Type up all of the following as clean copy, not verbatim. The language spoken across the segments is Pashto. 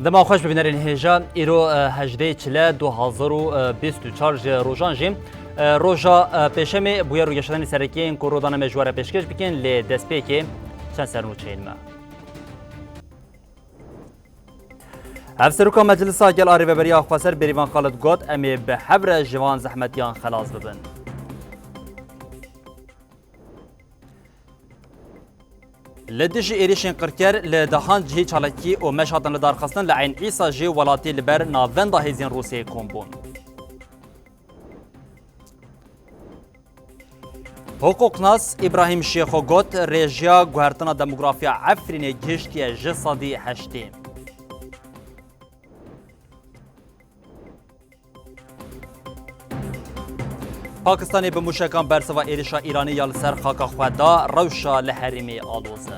دما خوش ببینرین هجا ایرو هجده چله 2024 روژان جیم روژا پیشمی بویا رو گشتن سرکی این کرودان مجوار پیشکش بکن لی دست پیکی چند سرنوچه این ما افسروکا مجلس گل آری ببری آخواسر بریوان خالد گوت امی به حبر جوان زحمتیان خلاص ببن لدیش ایریشین قرکر لدهان جهی چالکی و مشهدن لدارخستن لعین عیسا جی ولاتی لبر ناوند هزین روسیه کمبون حقوق ناس ابراهیم شیخو گوت ریجیا گوهرتنا دموگرافیا عفرین گشتی جسادی هشتیم پاکستانی به موشکان برسوا ایریشا ایرانی یا لسر خاکا خوادا روشا لحریمی آلوزه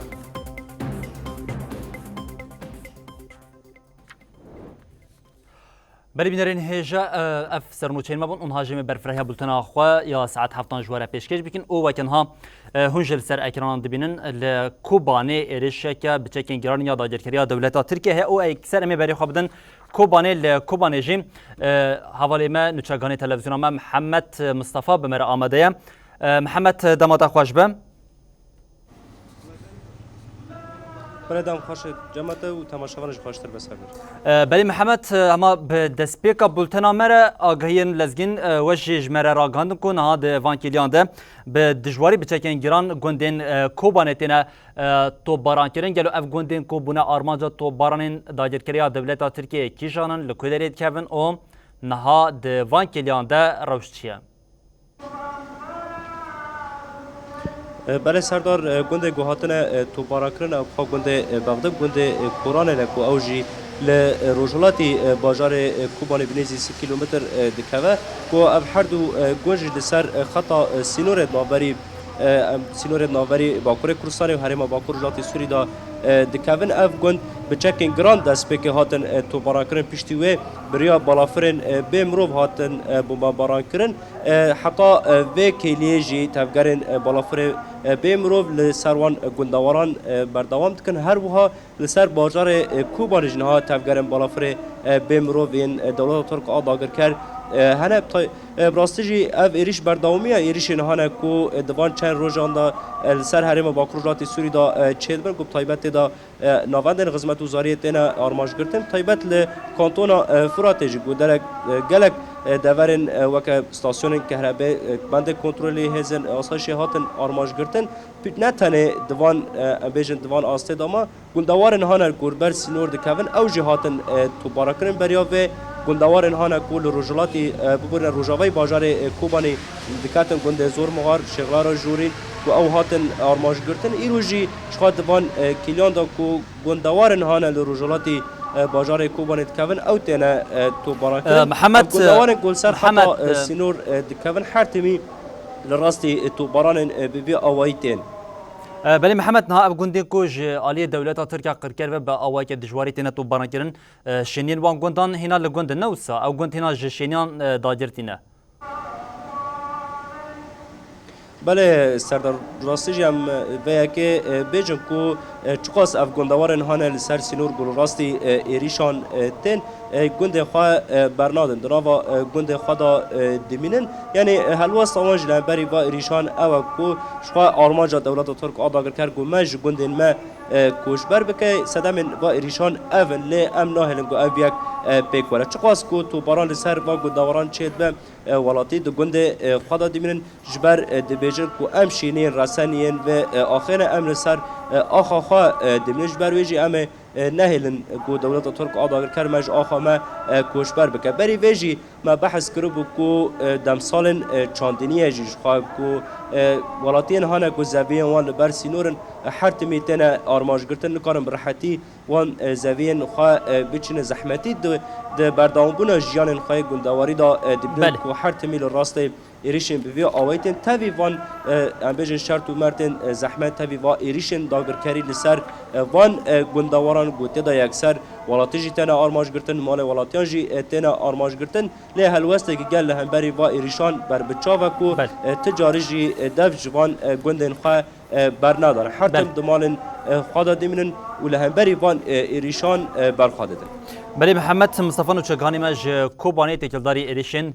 بلی بینرین هیجا اف سرنوچین مبون اون هاجم برفرهیا بولتنا خوا یا ساعت 7 جواره پیشکش بکن او وکنها هنجل سر اکران دبینن لکوبانی ایریشا که بچکن گرانی یا داگرکریا دولتا ترکیه او اکثر می بری خوابدن کوبانی لکوبانی جیم حوالی ما نوچگانی تلویزیون ما محمد مصطفی بمر آماده محمد دمادا خوش بم بردم خوش جماعت و تماشاوانش خوشتر بسر بلی محمد اما به دسپیکا بولتنا مره آگهین لزگین وجه مره راگاندن کن ها ده وانکیلیان ده به دجواری بچکن گران گوندین کوبانتینا تو باران کرن گلو اف گوندین کوبونا آرمانجا تو بارانین داگرکریا دولتا ترکیه کیشانن لکودرید کون او نها ده وانکیلیان ده روشتیه بله سردار گنده گوهاتن تو باراکرن او خوا گنده بغداد گنده کورانه لکو اوجی لروجلاتی بازار کوبانی بنیزی 3 کیلومتر دکوه کو اب هر دو گنج لسر خطا سینور ناوری باکور کردستان و هرما باکور رجلاتی سوری دا دکوین اف گند بچکن گراند دست پک هاتن تو باراکرن پشتی و بریا بالافرن بمروب هاتن بمبا باراکرن حتی و کلیجی تفگرن بالافر بمروب لسروان گندواران بردوام دکن هر وها لسر بازار کوبان جنها تفگرن بالافر بمروب این دولت ترک آداگر کرد هنه براستجی اف ایریش برداومیه ایریش نهانه کو دوان چند روزان دا سر حریم باکروجات سوری دا چهلبن گفت تایبت دا نواندن خدمت وزاریت اینا آرماش گرتن تایبت ل کانتونا فراتجی گودرک گلک دورن وک استاسیون کهرباء بند کنترلی هزن آسایش هاتن آرماش گرتن نه تنه دوان بیشن دوان آسته داما گندوار نهانه گوربر سینور دکون او جهاتن تو باراکرن بریا و گندوار انهان کول روجلاتی ببرن روجاوی بازار کوبانی دکاتن گنده زور مغار شغلار جورین و او هاتن آرماش گرتن ایروجی شخات دوان کلیان دا کو گندوار انهان روجلاتی بازار کوبانی دکون او تنه تو باراکرن محمد گندوار گلسر خطا سینور دکون حرتمی لراستی تو باران ببی اوایتین بله محمد نها افغاندین کوج عالی دولت ترکیه قرکر و با آوای که دشواری تینه تو بانکرن شنین وان گوندان هنا لگوند نوسا او گوند هنا شنیان داجرتینه بله سردار راستیجی هم ویا که بیجن کو چقاس افغاندوارن هانه لسر سینور گل راستی ایریشان تن گنده خواه برنادن دناوا گنده خواه دا دمینن یعنی هلواست آمانج لنبری و ایریشان او کو شخواه آرمانجا دولت ترک آداگر کر گو مج گنده ما کوشبر بکه صدامن و ایریشان اون لی ام ناهلن گو او یک پیک وره چقاس کو تو باران لسر و گندواران چید به ولاتی دو گنده خواه دا دمینن جبر دبیجن کو ام شینین رسانین و آخر ام لسر آخا خواه دمینن جبر ویجی ام نهلن کو دولت ترک آداگر کر مج آخا ما کوشبر بکه بری ویجی ما بحث کرو بکو دم سالن چاندنیه جیش خواه کو ولاتین هانه کو زویین وان لبر سینورن هر تمی تنه آرماش گرتن نکارن برحتی وان زویین خواه بچین زحمتی ده بردام بونه جیان خواه گندواری دا دبنن کو هر تمی لراسته ایریشن بوی آوایتن تاوی وان امبیجن شرط و مرتن زحمت تاوی وان ایریشن داگرکاری لسر وان گندواران گوته دا یکسر ولاتی جی تنا آرماج گرتن مال ولاتیان جی تنا آرماج گرتن له هلوسته که گل همبری و ایریشان بر بچاو کو تجاری جی دف جوان گندن خا برنادر حتی دمالن خدا دمنن ولهمبری وان ایریشان بر خدا ده. بله محمد مصطفی نوچگانی مج کوبانی تکلداری ایریشن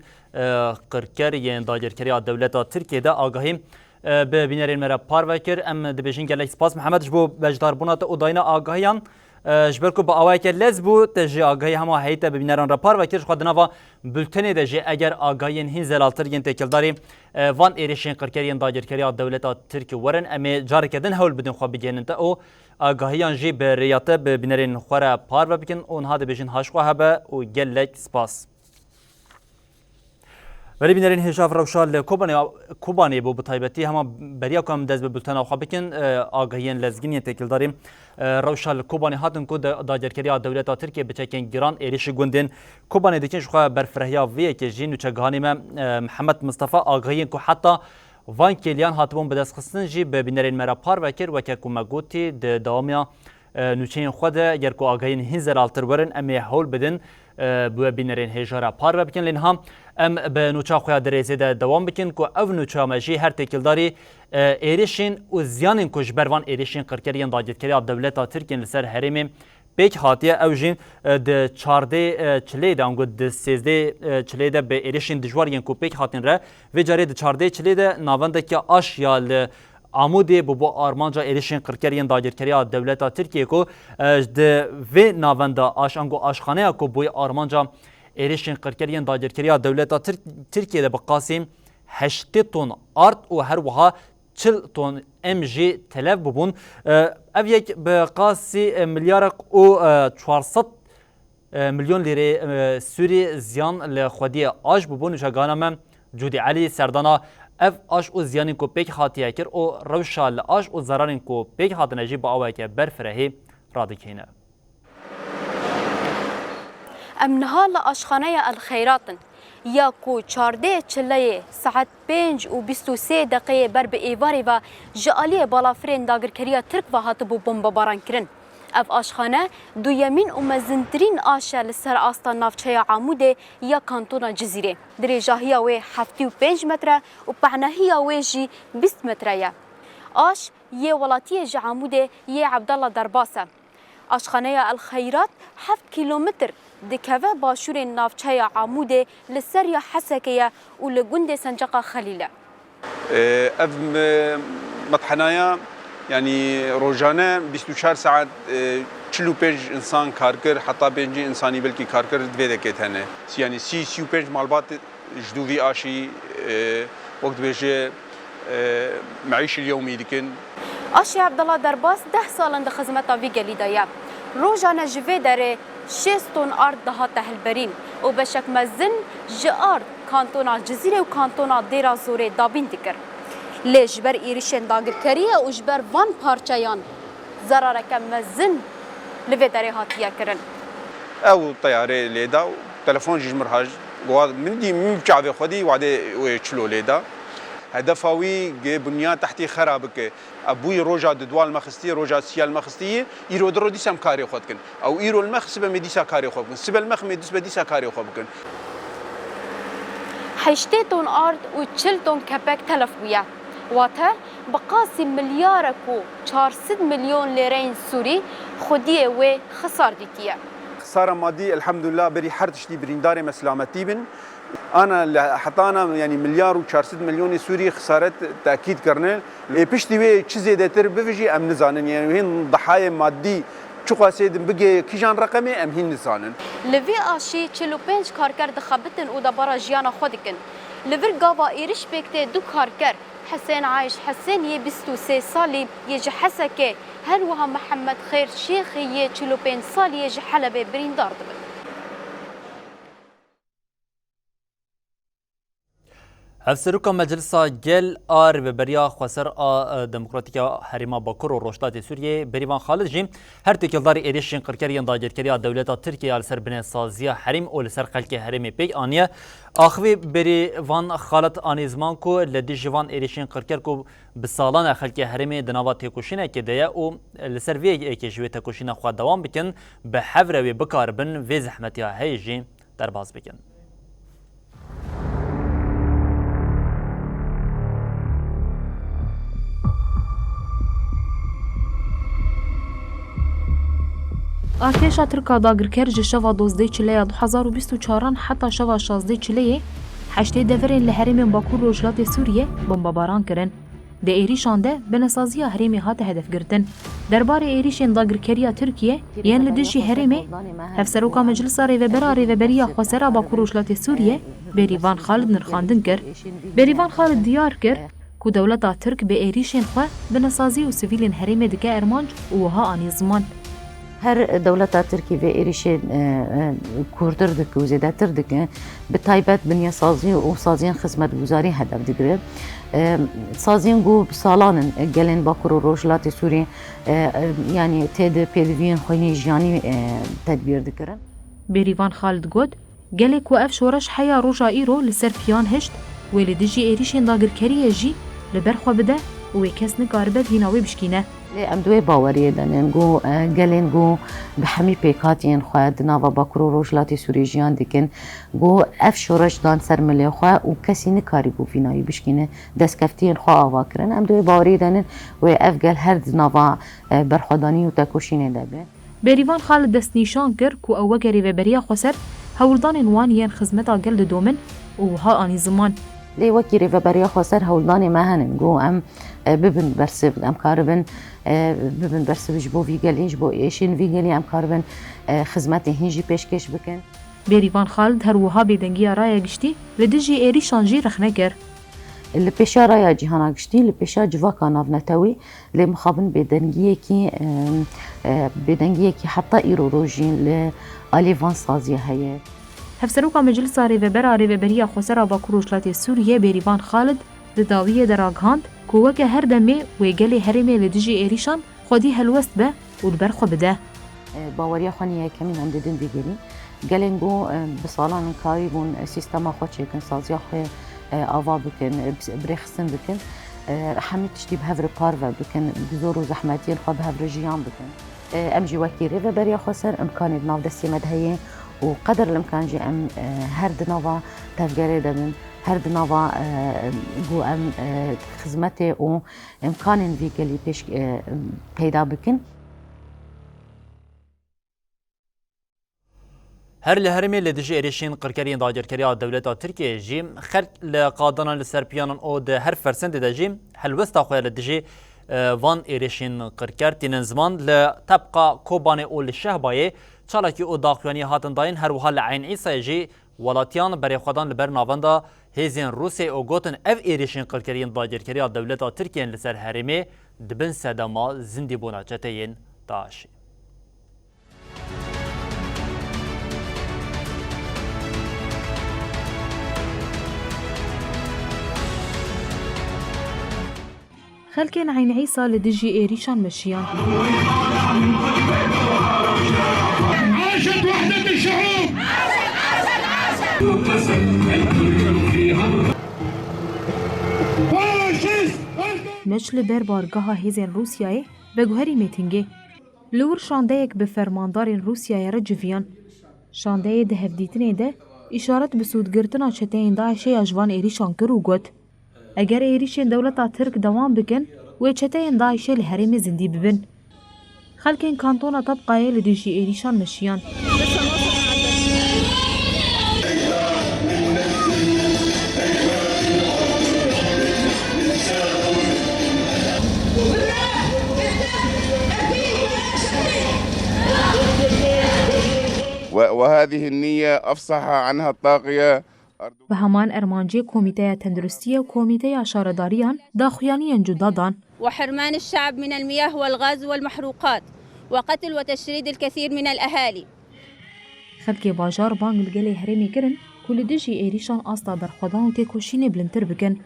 قرکر یان داگرکری دولت ترکیه ده آگاهی به بینرین مرا پاروکر ام دبیجین گلک سپاس محمد جبو بجدار بونات اوداینا آگاهیان جبرکو با آوایک لزبو تجی آگاهی همه هیته به بینران را پاروکر خودنا و بلتنی دجی اگر آگاهین هین زلالتر ین تکلداری وان ایریشن قرکر یان داگرکری دولت ترکیه ورن امی جاری کردن هول بدون خواب بگینن تا او آگاهیان جی به ریاته به بینرین خورا پارو بکن اونها دبیجین هاشخوا هبه و گلک سپاس ولی بینرین هجاف روشال کوبانی بو بتایبتی همه بریا کم دز به بلتن آخوا بکن آگاهیان لزگینی تکل داریم روشال کوبانی هاتن کو داگرکری دولت ترکیه بچکن گران ایریش گوندن کوبانی دکن شخوا برفرهیا وی که جین نوچگانی محمد مصطفی آگاهیان کو حتی وان کلیان هاتبون به دست خستن جی به بینرین مرا پار وکر و که کومگوتی دوامیا نوچین خود اگر کو آگاهیان هنزر آلتر ورن امی هول بدن بو بینرین هجارا پار بکن لینها ام به نوچا خویا دریزه ده دوام بکن که او نوچا مجی هر تکلداری ایریشین و زیانین کش بروان ایریشین قرکریان داگرکری دولت ترکیه لسر هرمی پیک هاتیه او جین ده 14 چلیده انگو ده 13 چلیده به ایریشین دجواریان کو پیک هاتین ره و جاری ده 14 چلیده ناونده که آش یا عمودی بو آرمانجا ایریشین قرکریان داگرکری دولت ترکیه کو ده و ناونده آش انگو آشخانه کو بو آرمانجا ایریشین قرکریان داگرکری دولت ترکیه ده بقاسم 8 تن آرد و هر وها 40 تن ام جی تلف ببون او یک بقاسی میلیارد و 400 میلیون لیره سوری زیان لخودی آش ببون شگانم جودی علی سردانا اف آش و زیانی کو پیک خاطیه کر و روشال آش و زرارین کو پیک خاطنجی با اوه که برفرهی رادکینه امنها لاشخانه الخيراتن یا کو 14 چله ساعت 5 و 23 دقیقه بر به ایواری و جالی بالافرین داگرکریا ترک و هاتبو بمباران کرن اف آشخانه دویمین و مزنترین آشه لسر آستان نافچه عموده یا کانتون جزیره درجاهی وی 75 متره و پهنهی وی جی 20 متره آش یه ولاتی جی عموده یه عبدالله درباسه آشخانه الخیرات 7 کیلومتر دکوه باشور نافچه عموده لسر یا حسکه و لگند سنجاق خلیله اف مطحنايا يعني روجانا 24 ساعة 45 انسان كاركر حتى بينجي انساني بلكي كاركر دويده كيتهنه يعني 35 مالبات جدوفي آشي وقت بيجي معيش اليومي دكن آشي عبدالله درباس 10 سالن ده خدمتا وی گلیدایا روجانا جوه داره 6 تن ارد دهات هلبرین و بشک مزن جارد کانتونا جزیره و کانتونا دیرا زوره دابین دکر لجبر ایریشن داگرکریه و جبر وان پارچایان زرارک مزن لوی داره هاتیه کرن او طياره ليدا تلفون جمر هاج من دي مبچعه خودي وعده چلو ليدا هدفاوي بنيان تحتي خرابك ابوي روجا دوال مخستي روجا سيال مخستي يرو درو دي سم كاري خودكن او يرو المخ سبه مديسا كاري خودكن سبه المخ مديس بديسا كاري خودكن 8 تن ارد و 40 تن كبك تلف بيا واته بقاسي مليارك و 400 مليون ليرين سوري خوديه و خسار ديتيه خساره مادي الحمد لله بري حرتشتي برينداري مسلامتي بن انا حتى انا يعني مليار و400 مليون سوري خسارت تاكيد كرنا بيشتي وي تشي دتر بفيجي ام نزانن يعني هين ضحايا مادي چو قاسيد بگه کیجان رقمي ام هين نزانن لوي آشي 45 کارگر دخبتن و دبارا جیانا خودکن لور گاوا ایرش بکته دو کارگر حسين عايش حسين يه 23 سالي يجي حسكه هل وها محمد خير شيخ يه 45 سالي يجي حلبة بريندار دبل هفسروکا مجلسا گل آر و بریا خسر دموکراتیکا حریما باکور و روشتات سوریه بریوان خالد جیم هر تکیلدار ایریشین قرکریان داگرکریا دولتا ترکیه لسر بنه سازیا حریم و لسر خلک حریم پیک آنیه آخوی بریوان خالد آنیزمان کو لدی جوان ایریشین قرکر کو بسالان خلک حریم دناوا تکوشینه که دیا و لسر وی که جوی تکوشینه خود دوام بکن به حوره و بکار بن و زحمتیا هیجی در باز بکن. ارتشا ترکا داگرکر جه شوا 12 چلیه 2024 حتی شوا 16 چلیه 8 دفرین لحریم باکور روجلات سوریه بمباران کرن. ده ایریشان ده بنسازی حریم هات هدف گرتن. دربار ایریشن داگرکریا ترکیه یان لدشی حریمه هفسروکا مجلس ریوبریا خسرا باکور روجلات سوریه بریوان خالد نرخاندن کر. بریوان خالد دیار کر کو دولتا ترک به ایریشن خواه بنسازی و سویلین حریم دکه ارمانج وها آنی زمان. هر دولت ترکی و ایریشین کوردر دک و زیادتر دک به تایبت بنیه سازی و سازی خدمت گزاری هدف دگره سازی گو سالان گلین باکور و روجلات سوری یعنی تد پیدوین خوینی جانی تدبیر دکرن. بریوان خالد گود گله کو اف شورش حیا روجا ایرو لسر پیان هشت ولدیجی ایریشین داگرکریه جی لبرخوا بده و کس نکاربه هیناوی بشکینه. ام دوی باوریه دنن گو گلین گو به همی پیکاتین خواهد ناوا باکور و روجلاتی سوری جیان دکن گو اف شورش دان سرملی خواه و کسی نکاری بو فینایی بشکینه دستکفتین خواه آوا کرن ام دوی باوریه دنن و اف گل هر ناوا برخودانی و تکوشینه دبه. بریوان خالد دست نیشان کر کو اوگری و بریا خسر هولدان وانیان خدمتا گل دومن و ها آنی زمان. لی وکیری و بریا خسر هولدانی مهنن گو ام ببن برسب ام کاربن ببن برسب جبو ویگلی جبو ایشین ویگلی ام کاربن خدمت هنجی پیشکش بکن. بریوان خالد هر وها بدنگی رای گشتی لدجی ایریشان جی رخنه گر. لپیشا رای جهانا گشتی لپیشا جواکا نافنتاوی لی مخابن بدنگیه کی حتی ایرو روژین لآلیوان سازیه هیه. هفسروکا مجلس ریوبریا خسرا باکور روجلات سوریه بریوان خالد داویه دراغاند کوکه هر دمه و گلی هرمه لدجی ایریشان خودی هلوست به و برخو بده. باوریا خانیه کمین هم دیدن بگیری گلنگو بسالان کاری بون سیستما خود چکن سازیا خو آوا بکن برخصن بکن همه تشتی به هفر کار و بکن بزور و زحمتین خو به هفر جیان بکن. امجی وکیری و بریا خسر امکانی ناو دستی مدهیه و قدر الامکان جی ام هر دنوا تفجری دبن هر دنوا گو ام خدمت و امکان ویگلی پیش پیدا بکن. هر لهرمي لدجي إريشين قركرين داجر كريا دولة تركيا جيم خلق لقادنا لسربيان أو ده هر فرسند ده جيم حلوستا خويا لدجي وان إريشين قركر تين زمان لتبقى كوباني أو للشهباية چالاكي أو داخلاني هاتن داين هر وحال عين عيسى جي ولاتيان بري خدان لبرناوندا هزين روسي أو غوتن اف إريشين قركرين داجر كريا دولة تركيا لسر هرمي دبن سدما زندي بونا جتين داشي. خلكين عين عيسى لدجي إيريشان مشيان. عاشت وحدة الشعوب. مش لبر بارگاه هیزن روسیای به گوهری میتینگه. لور شاندهیک به فرماندار روسیای رجویان. شاندهی ده هفدیتنه ده اشارت به سودگرتنا چتین داعش اجوان ایریشان کرو گوت. اگر ایریشن دولتا ترک دوام بکن و چتین داعش لحریم زندی ببن. خلکین کانتونا طبقه لدجی ایریشان مشیان. وهذه النية أفصح عنها الطاغية. و همان ارمانجی کمیته تندرستی و کمیته شارداریان داخویانیان جدادان وحرمان الشعب من المياه والغاز والمحروقات وقتل وتشريد الكثير من الأهالي. خلکی باجار بانگ لگلی هرمی کرن که لدیجی ایریشان آستا برخودان و تکوشین بلندتر بکن.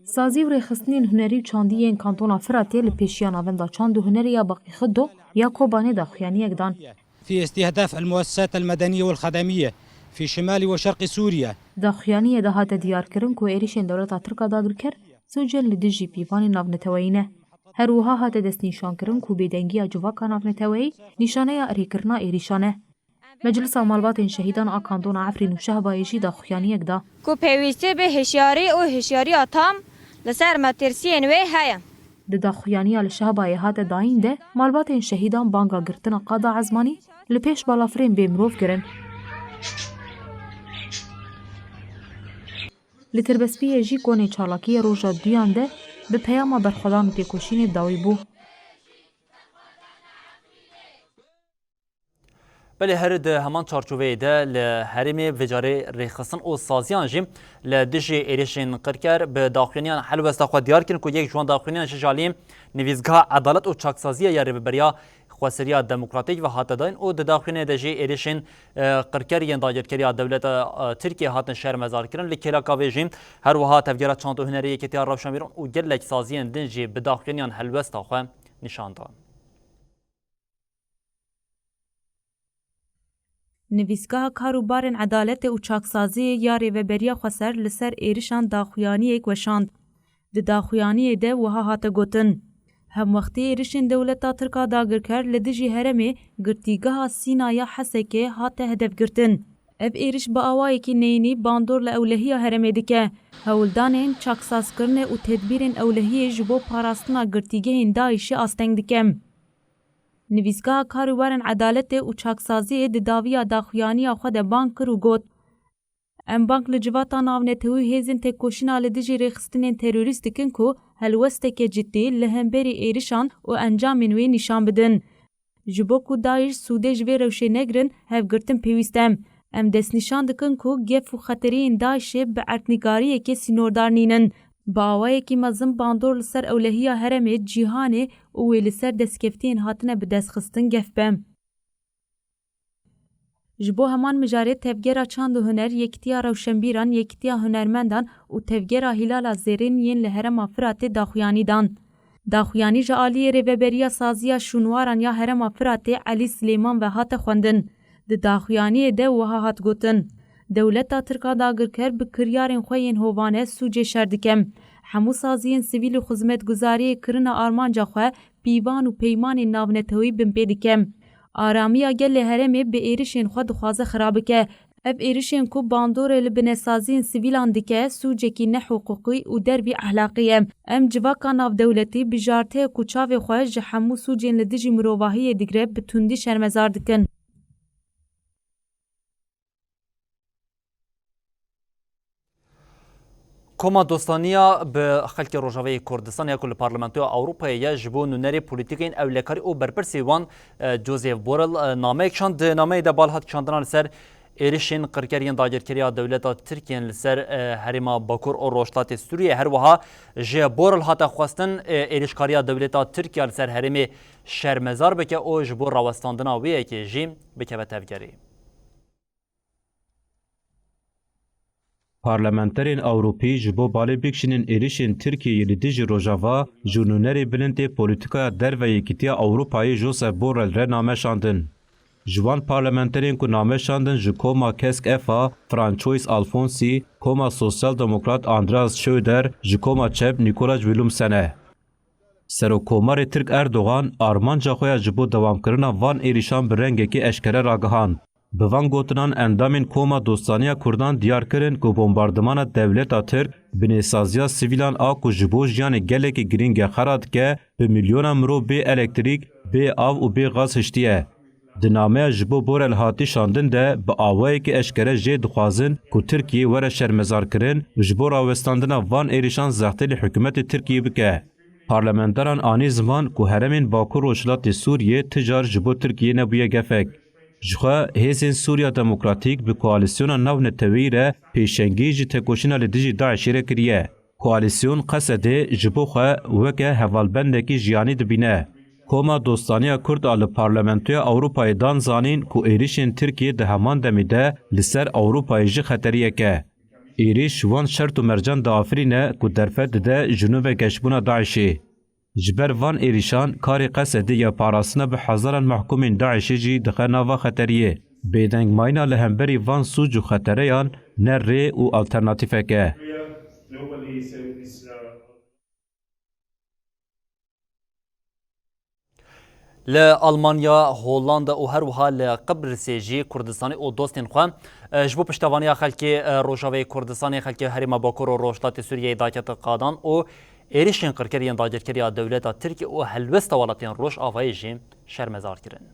سازی و ریخستنین هنری و چاندیین کانتونا فراتی لپیشیان آوندا چاند و هنری یا باقی خدو یا کوبانه دا خویانی اگدان. في استهداف المؤسسات المدنية والخدمية في شمال وشرق سوريا. دا خویانی دا هات دیار کرن که ایریشن دولتا ترکا داگر کر سوجل لدیجی پیوانی ناونتوینه. هر وها هات دست نشان کرن که بیدنگی جواکا ناونتوی نشانه یا اری کرنا ایریشانه. مجلس مالبات شهیدان آکاندون عفرین و شهبایشی دا خویانی اگدا. کو پیوسته به هشیاری و هشیاری آتام لسر مترسین وی هایم. دا خویانی لشهبای هات داین ده مالبات شهیدان بانگا گرتن قادا عزمانی لپیش بالافرین بیمروف کرن. لتربسپی جی کنی چالاکی روژا دویان ده به پیام برخودان و تکوشین داوی بو. بله هرد همان چارچوبه ده لحرم وجاره ریخستن او سازیان جیم لدیجی ایریشن قرکر به داخلینیان حل وستا خود دیار کن که یک جوان داخلینیان شجالیم نویزگاه عدالت و چاکسازی یا ریبریا خواسریا دموکراتیک و هات داین او داخلین دجی ایریشن قرکر ین داگرکریا دولت ترکیه هاتن شهر مزار کرن لکلا کاویجیم هر وها تفجیرات چانت و هنری کتیار روشنبیرون و گلک سازیان دنجی به داخلینیان حل وستا خو نشان داد. نویسگاه کاروبارن عدالت و چاکسازی یا ریوبریا خسر لسر ایریشان داخویانی یک وشاند. ده داخویانی ده وها هات گوتن. هم وقتی ایریشن دولتا ترکا داگر کر لدیجی هرمی گرتیگاه سینایا حسکه هات هدف گرتن. اب ایریش با آوائی که نینی باندور لأولهی هرمی دکه. هولدانین چاکساز کرنه و تدبیرین اولهی جبو پاراستنا گرتیگه دایشی آستنگ دکم. نویسگاه کاروبارن عدالت و چاکسازی د داویا داخویانی خود بانک کرو گوت. ام بانک لجواتا ناونتوی هیزن تکوشینا لدیجی ریخستنین تروریست کن که هلوسته که جدی لهمبری ایریشان و انجامین وی نشان بدن. جبو که دایش سوده جوی روشه نگرن هف گرتن پیوستم. ام دست نشان دکن که گف و خطرین دایشه به ارتنگاریه که سینوردار نینن. با آوائه که مزم باندور لسر اولهیا هرمه جیهانه و لسر دستکفتین هاتنه به دست خستن گف بم. جبو همان مجاره تفگیرا چاند و هنر یکتیا روشنبیران یکتیا هنرمندان و تفگیرا هلال زیرین ین لهرم افرات داخویانی دان. داخویانی جالی ریوبریا سازیا شونواران یا هرم افرات علی سلیمان و هات خوندن. ده داخویانی ده وها هات گوتن. دولتا ترکا داگر کر بکریارین خوین هوانه سوجه شردکم. همو سازین سیویل و خدمت گزاری کرن آرمانجا خواه پیوان و پیمان ناونتوی بمپیدکم. آرامیا گل هرمی به ایریشین خود دخوازه خرابه که. اب ایریشین کو باندور لبنه سازین سیویلان دکه سوجه کی نه حقوقی و دربی اخلاقیه. ام جواکا ناو دولتی بجارته کوچاوی خواه جحمو سوجین لدیجی مروواهی دیگره بتوندی شرمزار دکن. کما دوستانیا به خلک روجاوی کردستان یا کل پارلمانتو اروپا یا جبو نونری پولیتیکین اولکاری او برپرسی وان جوزیف بورل نامه کشاند نامه ده بالهات کشاندنان لسر ایریشین قرکرین داگرکریا دولتا ترکیه لسر هریما باکور او روشلات سوریه هر وها جه بورل هاتا خواستن ایریشکاریا دولتا ترکیه لسر هرمی شرمزار بکه او جبو راوستاندنا ویه که جیم بکه و تفگری. پارلمانترین اوروپی جبو بالی بکشنین ایریشین ترکیه لیدیج روژاوا جونونری بلند پولیتیکا در و یکیتیا اوروپایی جوزف بورل را نامه شاندن. جوان پارلمانترین کو نامه شاندن جکوما کسک افا فرانچویس آلفونسی، کوما سوسیال دموکرات آندراز شودر، جکوما چپ نیکولاج ویلوم سنه. سروکومار ترک اردوغان آرمانجا خویا جبو دوام کرنا وان ایریشان برنگه که اشکره راگهان. بوان گوتنان اندامین کوما دوستانیا کردان دیار کرن که بومباردمان دولتا ترک بنیسازیا سیویلان آکو جبو جیان گلک گرینگ خراد که به میلیون مرو بی الکتریک، بی آو و بی غاز هشتیه. دنامه جبو بورل هاتی شاندن ده با آوائی که اشکره جه دخوازن که ترکیه وره شرمزار کرن جبو راوستاندنا وان ایریشان زختل حکومت ترکیه بکه. پارلمانتران آنی زمان که هرمین باکو روشلات سوریه تجار جبو ترکیه نبویه گفک. جخوا هیزن سوریا دموکراتیک به کوالیسیون نو نتوی را پیشنگی جی تکوشینا لدیجی داعشی را کریه. کوالیسیون قصده جبو خواه وکه حوالبندکی جیانی دبینه. Koma Dostaniya Kurd a li Parlamentoya Avrupayê dan zanîn ku êrişên Tirkiye di heman demê de li ser Avrupayê jî xeteriyek e. Êriş wan şert û mercan diafirîne ku derfet dide ji nû vegeşbûna Daişê. Ji ber van êrîşan karê qesedî ya parastina bi hezaran mehkumên Daişê jî dixe nava xeteriyê. Bêdengmayîna li hemberî van sûc û xetereyan ne rê û alternatîfek e. لألمانيا هولندا و هر وها لقبرس جي كردستاني او دوستين خو جبو پشتوانيا خلكي روجاوي كردستاني خلكي هريما باكور و روشتات سوريا داكت قادان او ايريشن قركريان داجركريا دولتا تركي او هلوست ولاتين روش آفاي جيم شرمزار كرن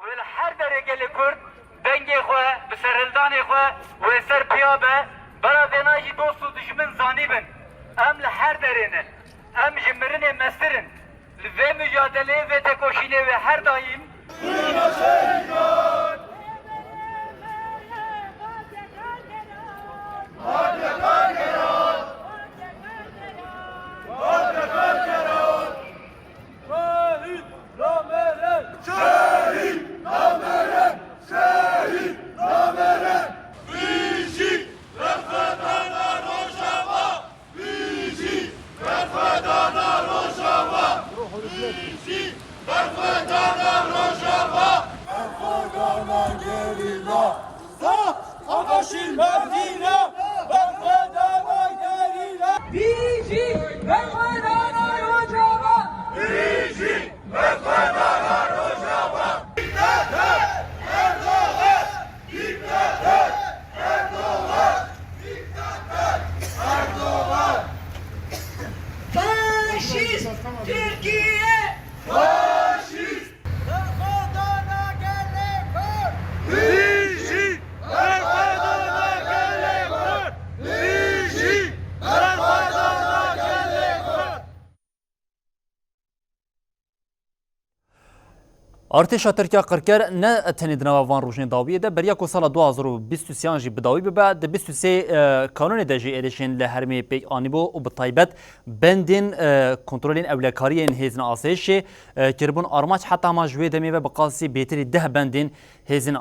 ويل هر درجه لكرد دنگي خو بسرلداني خو و سر بيابه برا دناجي دوستو دشمن زانيبن ام لهر درينه ام جمرن مسترن ve mücadele ve tekoşine ve her daim ارتشا ترکیه قرکر نه تنید نوا وان روشن داویه ده بریا کو سال 2023 جی بداوی به بعد 23 قانون دجی ایرشن لهرمی پیک آنیبو و بطایبت بندین کنترلین اولکاریین هزن آسایش کربون آرماچ حتی ما جوی دمی و بقاسی بهتری 10 بندین هزن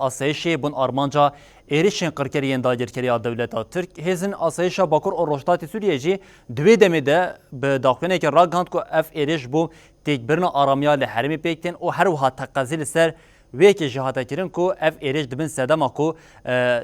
آسایش بون آرمانجا ایرشن قرکریین داگرکریا دولتا ترک هزن آسایش باکور و روشتات سوریه جی دوی دمی ده به داخلینه که راگاند کو اف ایرش بو تکبرنا آرامیا لحرمی پیکتن و هر وها تقاضی لسر ویکی جهاتا کرن کو اف ایرش دبن سدما کو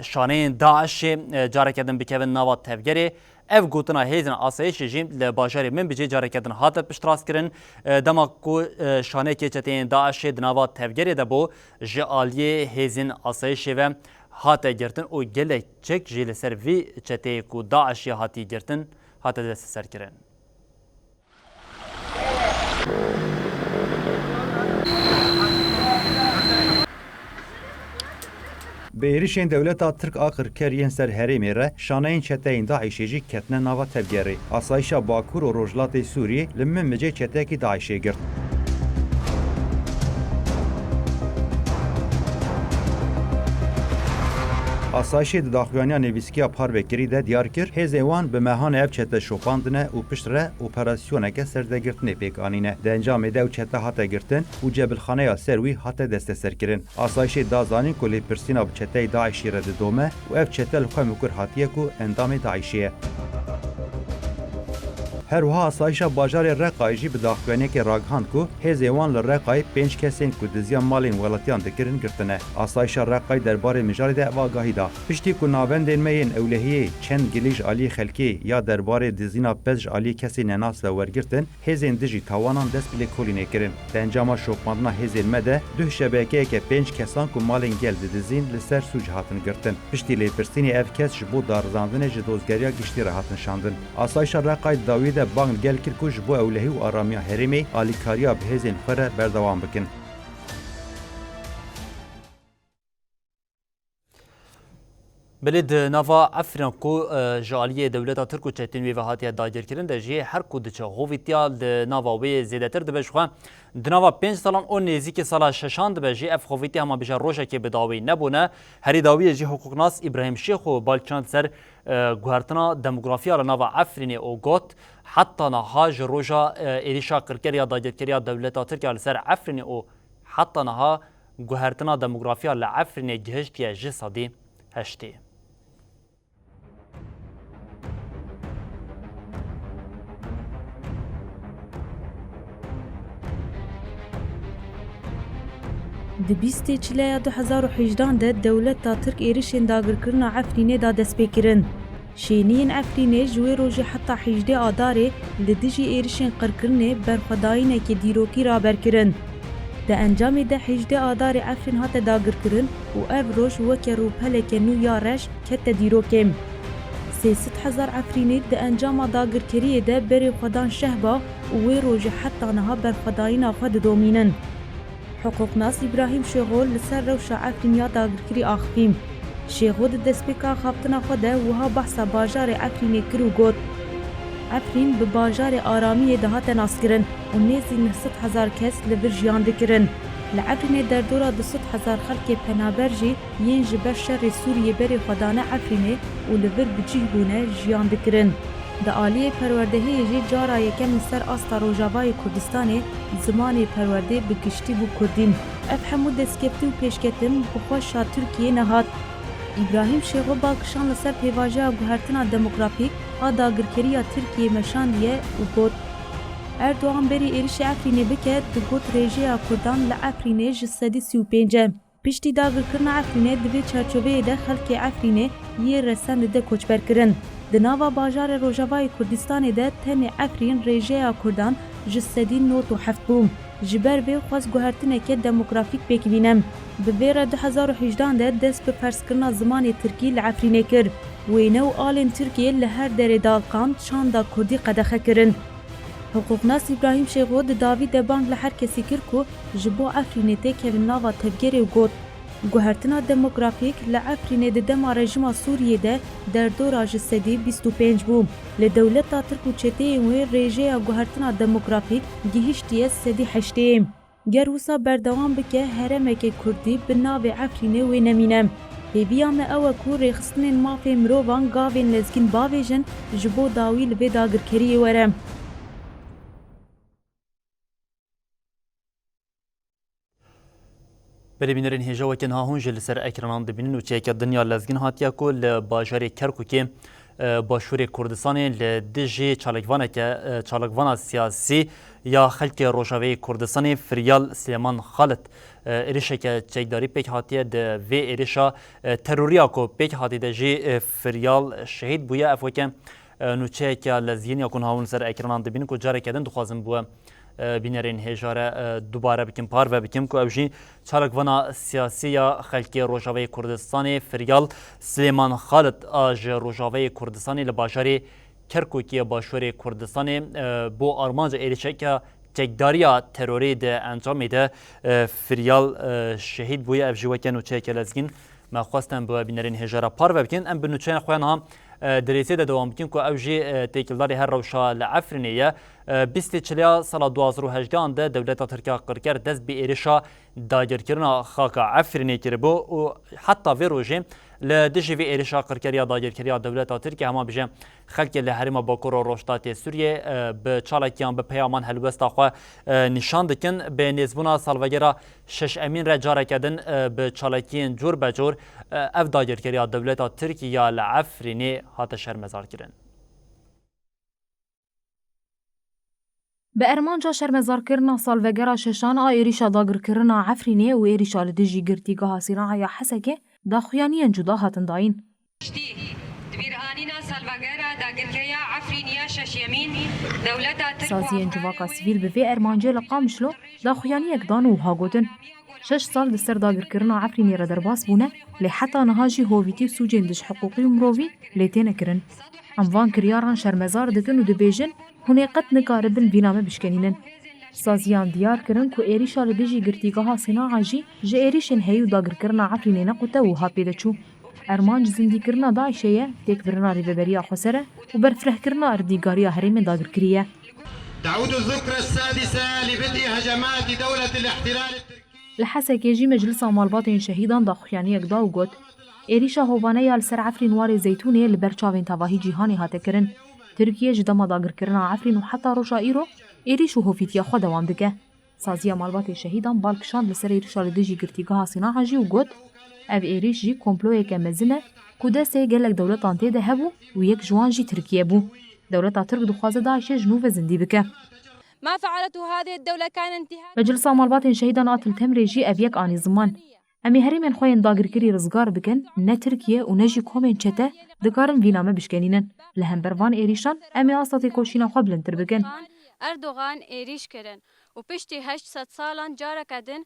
شانین داعش جاره کردن بکوین نوا تفگری اف گوتنا هیزن آسایش جیم لباجاری من بجی جاره کردن هاتا پشتراس کرن دما کو شانه که چتین داعش دنوا تفگری دبو جعالی هیزن آسایش و هاتا گرتن و گله چک جی لسر وی چتی کو داعش هاتی گرتن هاتا دست سر کرن به ایریشین دولتا ترک آخر کریین سر هریمی را شانین چتین داعشی جی کتنه ناوا تبگری آسایشا باکور و روجلات سوریه لمن مجه چتکی داعشی گرد آسایشی داخوانیا نویسکیا پاروکری ده دیار کر هزوان به مهان اف چته شوپاندنه و پشتره اپراسیونه که سردگرتنه پیک آنینه ده انجام ده و چته هاته گرتن و جبلخانه یا سروی هاته دست سر کرن آسایشی دازانین کلی پرسینا به چته داعشی رد دومه و اف چته لخواه مکر هاتیه کو اندام داعشیه هر وها آسایشا باجار رقایجی به داخوانه که راگهاند کو هزوان لرقای 5 کسین کو دزیان مالین ولاتیان دکرن گرتنه آسایشا رقای درباره مجاری ده واگاهی دا پشتی کو ناوندین مین اولهیه چند گلیج علی خلکی یا درباره دزینا پزج علی کسی نناس و ورگرتن هزین دجی توانان دست بلی کولینه کرن دنجاما شوپماندنا هزین مده دو شبکه که 5 کسان کو مالین گل دزین لسر سوج هاتن گرتن پشتی لیپرسینی اف کس جبو دارزاندن جدوزگریا گشتی راحتن شاندن آسایشا رقای داوید بانگ گل کرکوش بو اولهی و آرامیا هرمی آلیکاریا به هزین خره بردوام بکن. بلد نافا عفرین کو جالیه دولت ترک و چتین وی وهاتی دایر کردن دجی هر کو دچه هویتیال نافا وی زیادتر دبشخوا دنافا 5 سالان اون نزدیک سال ششان دبجی اف هویتی هم بیشتر روشه که بداوی نبونه هری داوی جی حقوق ناس ابراهیم شیخ و بالچند سر گوهرتنا دموگرافی على نافا عفرین او گوت حتی نهاج روجا ایریشا کرکریا دایر کریا دولت ترک على سر عفرین او حتی نها گوهرتنا دموگرافی على عفرین جهشتیا جسدی هشتی د 20 چلیا 2018 ده دولت تا ترک ایریشن داگرکرنا عفرینه دا دست بکرن. شینین عفرینه جوی روژه حتی 18 آداره لدیجی ایریشن قرکرنه برخداینه که دیروکی را برکرن. ده انجام ده 18 آدار عفرین هات داگرکرن و اف روش وکر و پلک نو یارش کت دیروکم. 300,000 عفرینه ده انجام داگرکریه ده بری خدان شهبا و وی روژه حتی نها برخداینه خود دومینن. حقوق ناس ابراهیم شغول لسر روشا عفرینیا داگرکری آخفیم. شغود دسپیکا خابتنا خوده وها بحثا باجار عفرینه کرو گود. عفرین به باجار آرامی دهات ناسکرن و نیزی 900,000 کس لبر جیان دکرن. لعفرین در دورا 200,000 خلق پنابرجی ین جبر شر سوریه بری خدانه عفرینه و لبر بجیه بونه جیان دکرن. ده آلیه پروردهی جی جارا یکم سر آستا روژاوای کردستانه زمان پرورده بکشتی بو کردین. اف حمود دسکپتی و پیشکتم بخوش شا ترکیه نهاد. ابراهیم شیخو باکشان لسر پیواجه گوهرتنا دموگرافیک آداگرکریه ترکیه مشاندیه و گود. اردوغان بری ایریش عفرینه بکد ده گود ریجه کردان لعفرینه جسدی 35. پشتی داگرکرنا عفرینه دوی چرچوبه ده خلق عفرینه یه رسند ده کچبر کرن. د ناوا باجار روژاوای کردستان ده تن عفرین ریجه کردان جسدی 97 بوم. جبر به خواست گوهرتنه که دموگرافیک بکوینم. به ویر 2018 ده دست به فرس کرنا زمان ترکی لعفرینه کر. وینو آلین ترکیه لهر در دالقان چاندا کردی قدخه کرن. حقوق ناس ابراهیم شیخو ده داوی ده بانگ لهر کسی کر که جبو عفرینه ته که ناوا تفگیر و گود. گوهرتنا دموگرافیک لعفرینه ده دما رژیم سوریه ده در دورا جسدی 25 بوم. لدولت ترک و چته و ریجه گوهرتنا دموگرافیک گهشتیه 38. گروسا بردوام بکه هرمک کردی به ناو عفرینه و نمینم. هیویام او کو ریخستن مافی مروان گاوین لزگین باویجن جبو داوی لبه داگرکری ورم. بلی بینرین هجا وکن ها هونج لسر اکرانان دبینن و چیک دنیا لزگین هاتیا کو لباجار کرکوکی باشور کردستان لدیجی چالکوان سیاسی یا خلق روشاوی کردستان فریال سلیمان خالد ایریشه که چکداری پیک هاتیه ده وی ایریشا تروریا کو پیک هاتی ده جی فریال شهید بویا افوکه نوچه که لزگین یا کن هاون سر اکرانان دبینن کو جاره کدن دخوازم بویا بینرین هجاره دوباره بکیم پار و بکیم که اوجی چالکوانا سیاسی یا خلقی روژاوی کردستانی فریال سلیمان خالد آج روژاوی کردستانی لباشاری کرکوکی باشوری کردستانی بو آرمانج ایریچه که چکداریا تروری ده انجام ده فریال شهید بوی اوجی وکن و چه که لزگین ما خواستم بو بینرین هجاره پار و بکیم ام بنوچه خوان هم دريسي ده دوام بكين كو اوجي تيكلداري هر روشا لعفرينيه 24 سال 2018 ده دولت تركيا قركر دز بإيرشا داير كرنا خاكا عفريني كربو وحتى في روجي لدجي في إيرشا قركريا داير كريا دولت تركيا هما بجي خلق اللي حريما باكورو روشتات سوريا بچالكيان بپيامان هلوستا خو نشان دكن بنسبونا سالفجرا شش امين رجاره كدن بچالكين جور بجور اف داير كريا دولت تركيا لعفريني هات شرمزار كرن به ارمانجا شرمزار کرنا سالوگرا ششان ایریشا داگر کرنا عفرینه و ایریشا لدجی گرتیگاه سیران یا حسکه داخویانی جدا هاتن داین. سازی انجواکا سیویل به وی ارمانجا لقامشلو داخویانی اکدان و هاگودن. 6 سال دستر داگر کرنا عفرینه را درباس بونه لی حتی نهاجی هویتی سوجین دش حقوقی و مرووی لیتین کرن. اموان کریاران شرمزار دکن و دبیجن هونه قد نکاربن بینامه بشکنینن. سازیان دیار کرن که ایریشا لدیجی گرتیگاه صناعه جی ایریشن هیو داگر کرنا عفرینه نقوته و هات بیده چو. ارمان زندگیکرنا داعشیه تک برنا ریوبریا خسره و برفرهکرنا اردیگاریا هرم داگرکریه. تعود الذكرى السادسة لبدء هجمات دولة الاحتلال لحسكيجي مجلس مالباطين شهيدان داخواني اقدا وقت إيريشا هوفانه يال سر عفرين واري زيتوني لبرچاوين تواهي جيهاني هاتكرن تركيا جدما داگر کرنا عفرين وحتى روشا إيرو إيريش وهوفيتيا خوا دوام دكه سازيا مالباطي شهيدان بالكشان لسر إيريشا لدجي گرتيگاها صناعة جي وقت اف إيريش جي كومبلوية مزنه كودا سيگلك دولتان تيده هبو ويك جوان جي تركيا بو دولتا ترك دخوازه داعش جنوب زندي بكه. ما فعلته هذه الدولة كان انتهاك مجلس مالباطين شهيدان قاتل تمريجي أبيك آني زمان أمي هرمين خوين داگركري رزگار بكن نه تركيا و نجي كومين چته دكارن فينامه بشكنينن لهم بروان إيريشان أمي آساتي كوشينا خوابلن تر بكن أردوغان إيريش کرن و پشتی 800 سالان جارة کدن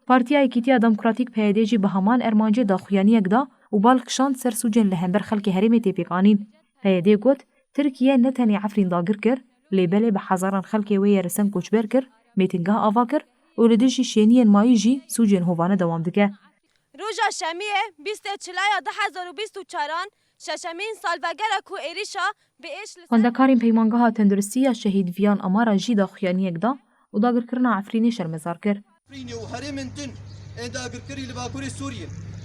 پارتیا ایکیتیا دموکراتیک پیادیجی به همان ارمانجی داخویانی اگدا و بالکشان سر سوجن لهم بر خلق هرمی تیپیک آنین پیادی گوت تركيا نتني عفرين داگر كر لبالي بحزاران خلقي ويا رسم كوچبر كر ميتنگاه آوا كر ولدجي شينيين مايجي سوجين هوانه دوام دكه. روجا شامية 2024 ششمين سالفاگرا كو إيريشا بإيش خندكارين پیمانگاه تندرستيا شهيد فيان أمارا جي داخواني اگدا و داگر کرنا عفريني شرمزار كر.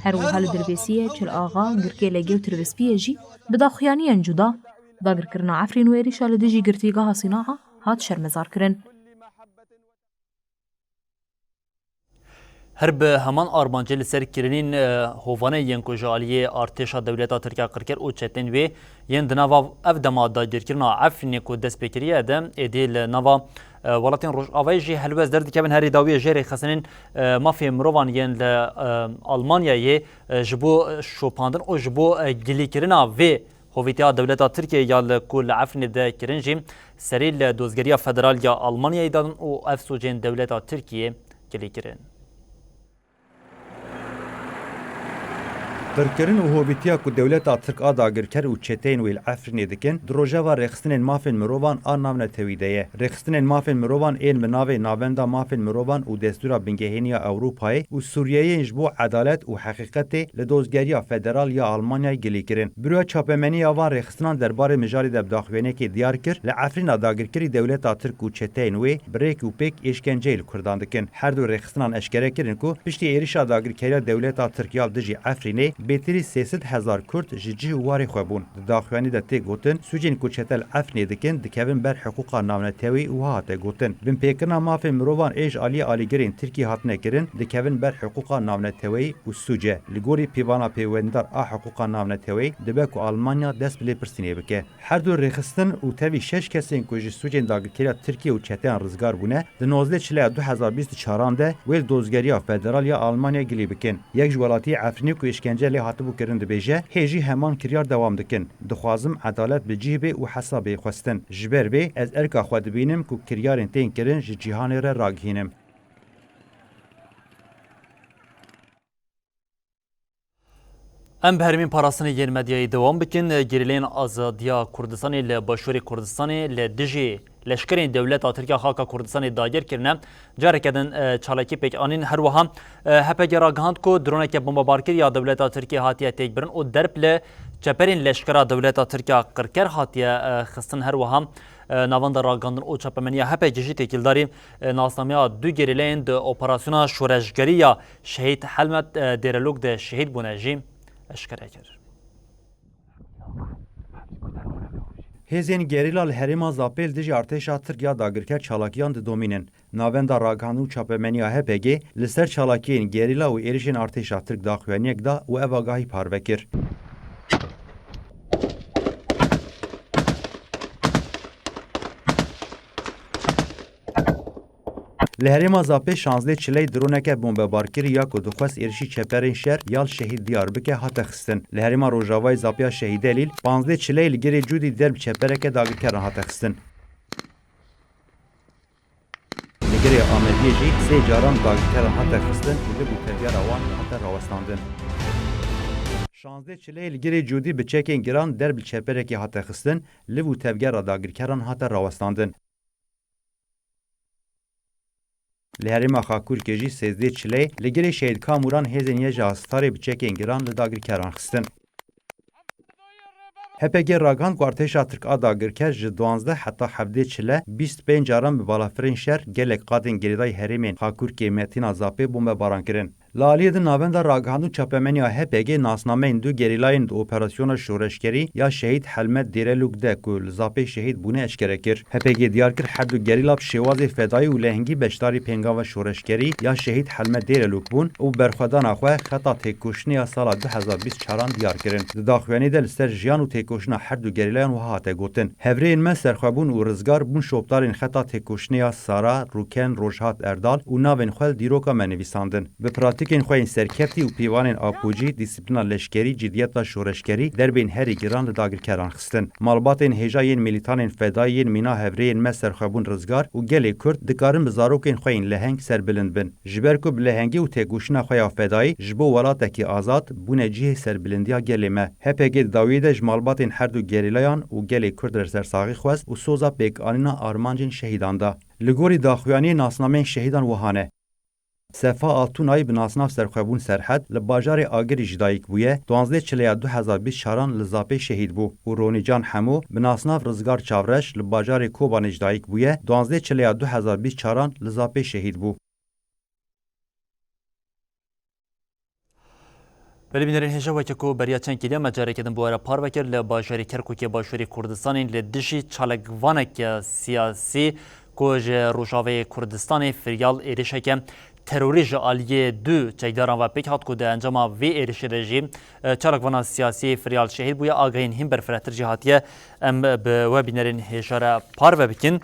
هر وحال دربيسية چل آغا گركي لگيو تربسبية جي بداخواني انجودا داگر کرنا عفرين و إيريشا لدجي گرتيگاها صناعة هات شرمزار کرن. هرب همان آرمانجی لسر کرنین هوانه ین کجالیه ارتشا دولتا ترکیه قرکر او چتن و ین دنوا اف دما داگر کرنا عفرین کو دست بکریه ادم ادیل نوا ولاتین روش آوایجی هلوز درد که من هری داوی جری خسنین مافی مروان ین ل آلمانیای جبو شوپاندن او جبو گلی کرنا و هویتیا دولتا ترکیه یا لکل عفرین ده کرنجی سریل دوزگریا فدرال یا آلمانیای دادن او افسوجین دولتا ترکیه گلی کرن. ترکرین و هویتیا کو دولتا ترک آداگر کر و چتین ویل عفرین دکن دروجه و رخصتن مافین مروان آن نام نتویده رخصتن مافین مروان این مناوی ناوندا مافین مروان و دستورا بنگهینیا اروپای و سوریه جبو عدالت و حقیقت لدوزگریا فدرال یا آلمانیا گلی کرن برو چاپمنی آوان رخصتنان درباره مجاری دبداخوینه که دیار کر لعفرین آداگر کری دولتا ترک و چتین وی بریک و پیک اشکنجه کردان دکن هر دو رخصتنان اشکره کرن کو پشتی ایریش آداگر کری دولتا ترکیال دجی عفرینه بهتری 300,000 کرد جی واری خوابون داخوانی دته گوتن سوجین کوچتل عفنی دکن دکوین بر حقوق نامنتوی و هات گوتن بن پیکنا مافی مروان ایج علی علیگرین ترکی هاتنه کرن دکوین بر حقوق نامنتوی و سوجه لگوری پیوانا پیوندار ا حقوق نامنتوی دبک آلمانیا دست بلی پرسینه بکه هر دو رخصتن و توی 6 کسین کوج سوجین داگرکریا ترکیه و چتن رزگار بونه د 19 چله 2024 ده ویل دوزگریا فدرال یا آلمانیا گلی بکن یک جولاتی عفنی کو اشکنجه هاتبو کرن دبیجه هیجی همان کریار دوام دکن دخوازم عدالت به جیبه و حسابه خواستن جبر به از ارکا خود بینم کو کریارن تین کرن جهان را راگهینم ام بهرمین پاراستنی ین مدیای دوام بکن گریلین آزادیا کردستانی لباشوری کردستانی لدجی لشکرین دولت ترکیه خاکا کردستانی داگر کرنه جاره کدن چالاکی پیک آنین هر وها هپگی راگهاند کو درونه که بمبارکر یا دولت ترکیه هاتیه تیک برن و درب ل چپرین لشکرا دولت ترکیه قرکر هاتیه خستن هر وها نواند راگاندن او چپمنیا هپگی جی تکیلداری ناسنامیا دو گریلین د اپراسیونا شورشگری یا شهید حلمت دیرلوک د شهید بونجی اشکره کرد. هزین گریلا الهریما زاپل دیج ارتشا ترکیه داگرکر چالاکیان د دومینن ناوندا راگانو چاپمنیا هپگی لسر چالاکین گریلا و ایریشن ارتشا ترک داخوانیک دا و اواگاهی پاروکر لهریما زاپی 16 چلی درونک بمبارکری یا کو دخواست ایرشی چپرین شهر یال شهید دیاربکر هات خستن لهریما روجاوای زاپیا شهید لیل 15 چلی لگری جودی درب چپرک داگرکر هات خستن لگری آمدی جی سه جاران داگرکر هات خستن و بو تبیار اوان هات راوستاندن 16 چلی لگری جودی بچکین گران درب چپرک هات خستن لبو تبیار داگرکران هات راوستاندن li herêma Xakurkê jî 13 çilê li gelê şehîd Kamuran hêzên yê ji astarê bi çekên giran li dagirkeran xistin. HPG Raghan ku artêşa Tirk a dagirker ji 12 heta 17 çile 25 caran bi balafirên şer gelek qadên gerêdayê herêmên Xakurkê Metina Zapê bombebaran kirin. Li aliyê di navenda Raghan û çapemeniya HPG nasnameyên du gerîlayên di operasyona şoreşkerî ya şehîd Helmet Dêrelûk de ku li Zapê şehîd bûne eşkere kir. HPG diyar kir her du gerîla bi şêwazê fedayî û lehengî beşdarî pêngava şoreşkerî ya şehîd Helmet Dêrelûk bûn û berxwedana xwe xeta têkoşiniya sala 2024 diyar kirin. Di daxuyanî de li ser jiyan û têkoşina her du gerîlayan wiha hate gotin. Hevreyên me serxwebûn û rizgar bûn şopdarên xeta têkoşiniya Sara, Rûken, Rojhat Erdal û navên xwe li dîroka me nivîsandin. Bi pratikên xwe yên serkeftî û pîvanên apûcî, dîsîplîna leşkerî, ciddiyeta şoreşkerî derbên herî giran li dagirkeran xistin. Malbatên hêja yên milîtanên fedayî yên mîna hevreyên me serxwebûn rizgar û gelê Kurd dikarin bi zarokên xwe yên leheng serbilind bin. Ji ber ku bi lehengî û têkoşina xwe ya fedayî ji bo welatekî azad bûne cihê serbilindiya gelê me. HPG di dawiyê de ji malbatên her du gerîlayan û gelê Kurd li ser saxî xwest û soza pêkanîna armancên şehîdan da. Li gorî daxuyaniyê nasnameyên şehîdan wihane. Sefa Altunayî bi nasnav serxwebûn Serhed li bajarê Agirî ji dayîk bûye 12 çileya 2024 li Zapê şehîd bû û Ronîcan Hemû bi nasnav Rizgar Çavreş li bajarê Kobanê ji dayîk bûye 12 çileya 2024 li Zapê şehîd bû. Belîbînerên hêja weke ku beriya çend kêliya me carekê din bi were par vekir li bajarê Kerkûkê başûrê Kurdistanê li dijî çalekvaneke siyasî ku ji Rojavayê Kurdistanê firyal êrişeke terorî ji aliyê du çekdaran ve pêk hat ku di encama vê êrişê de jî çalekvana siyasî firyal şehîd bûye agahên hin berfirehtir jî hatiye em bi webînerên hêja re par ve bikin.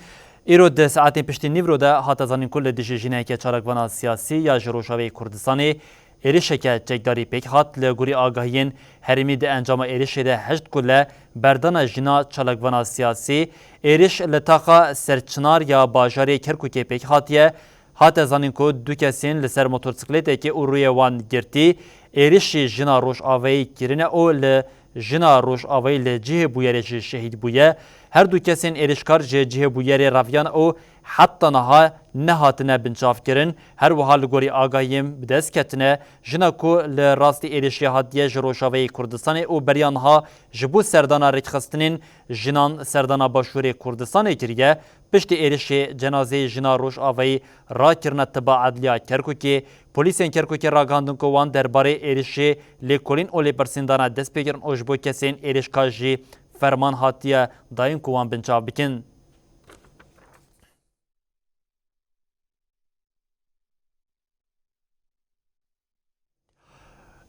Îro di saetên piştî nîvro de hate zanîn ku li dijî jineke çalekvana siyasî ya ji Rojavayê Kurdistanê êrişeke çekdarî pêk hat li gorî agahiyên herêmî di encama êrişê de heşt ku le berdana jina çalekvana siyasî êriş li taxa serçinar ya bajarê Kerkûkê pêk hatiye hate zanîn ku du kesên li ser motorsikletekê û rûyê wan girtî êrişî jina Rojavayê kirine û li jina Rojavayê li cihêbûyerê jî şehîd bûye. Her du kesên êrişkar ji cihêbûyerê raviyan û heta niha nehatine bincavkirin. Her wiha li gorî agahiyên bi dest ketine jina ku li rastî êrişî hatiye ji Rojavayê Kurdistanê û beriya niha ji bo serdana rêkxistinên jinan serdana başûrê Kurdistanê kiriye. Piştî êrişê cenazeyê jina Rojavayê rakirine tiba adliya Kerkûkê. Polîsên Kerkûkê ragihandin ku wan derbarê êrişê lêkolîn û lêpirsîndana dest pêkirin û ji bo kesên êrişkar jî ferman hatiye dayîn ku wan bincav bikin.